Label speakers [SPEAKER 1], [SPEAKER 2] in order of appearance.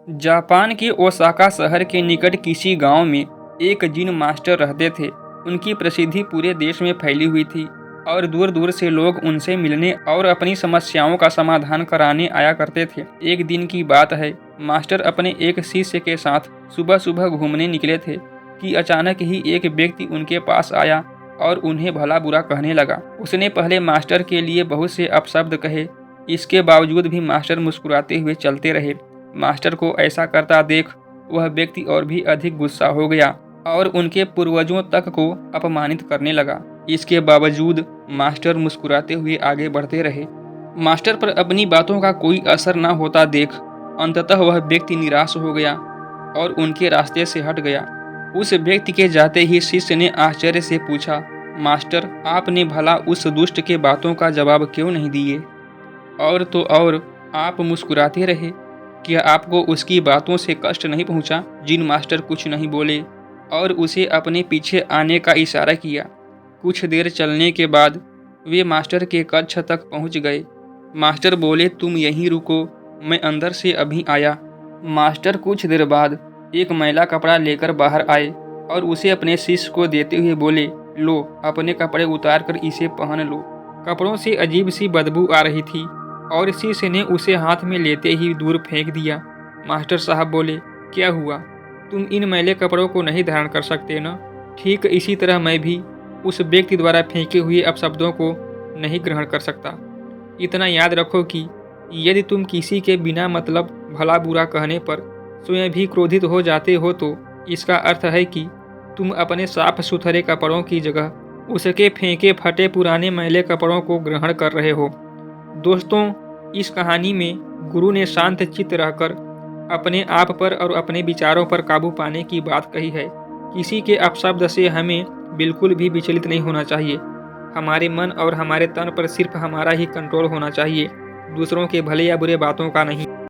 [SPEAKER 1] Japan के Osaka शहर के निकट किसी गांव में एक जिन मास्टर रहते थे। उनकी प्रसिद्धि पूरे देश में फैली हुई थी और दूर दूर से लोग उनसे मिलने और अपनी समस्याओं का समाधान कराने आया करते थे। एक दिन की बात है, मास्टर अपने एक शिष्य के साथ सुबह सुबह घूमने निकले थे कि अचानक ही एक व्यक्ति उनके पास आया और उन्हें भला बुरा कहने लगा। उसने पहले मास्टर के लिए बहुत से अपशब्द कहे। इसके बावजूद भी मास्टर मुस्कुराते हुए चलते रहे। मास्टर को ऐसा करता देख वह व्यक्ति और भी अधिक गुस्सा हो गया और उनके पूर्वजों तक को अपमानित करने लगा। इसके बावजूद मास्टर मुस्कुराते हुए आगे बढ़ते रहे। मास्टर पर अपनी बातों का कोई असर न होता देख अंततः वह व्यक्ति निराश हो गया और उनके रास्ते से हट गया। उस व्यक्ति के जाते ही शिष्य ने आश्चर्य से पूछा, मास्टर, आपने भला उस दुष्ट के बातों का जवाब क्यों नहीं दिए? और तो और आप मुस्कुराते रहे। क्या आपको उसकी बातों से कष्ट नहीं पहुंचा? जिन मास्टर कुछ नहीं बोले और उसे अपने पीछे आने का इशारा किया। कुछ देर चलने के बाद वे मास्टर के कक्ष तक पहुंच गए। मास्टर बोले, तुम यहीं रुको, मैं अंदर से अभी आया। मास्टर कुछ देर बाद एक मैला कपड़ा लेकर बाहर आए और उसे अपने शिष्य को देते हुए बोले, लो, अपने कपड़े उतार कर इसे पहन लो। कपड़ों से अजीब सी बदबू आ रही थी और शिष्य ने उसे हाथ में लेते ही दूर फेंक दिया। मास्टर साहब बोले, क्या हुआ? तुम इन मैले कपड़ों को नहीं धारण कर सकते न? ठीक इसी तरह मैं भी उस व्यक्ति द्वारा फेंके हुए अपशब्दों को नहीं ग्रहण कर सकता। इतना याद रखो कि यदि तुम किसी के बिना मतलब भला बुरा कहने पर स्वयं भी क्रोधित हो जाते हो तो इसका अर्थ है कि तुम अपने साफ सुथरे कपड़ों की जगह उसके फेंके फटे पुराने मैले कपड़ों को ग्रहण कर रहे हो। दोस्तों, इस कहानी में गुरु ने शांत चित्त रहकर अपने आप पर और अपने विचारों पर काबू पाने की बात कही है। किसी के अपशब्द से हमें बिल्कुल भी विचलित नहीं होना चाहिए। हमारे मन और हमारे तन पर सिर्फ हमारा ही कंट्रोल होना चाहिए, दूसरों के भले या बुरे बातों का नहीं।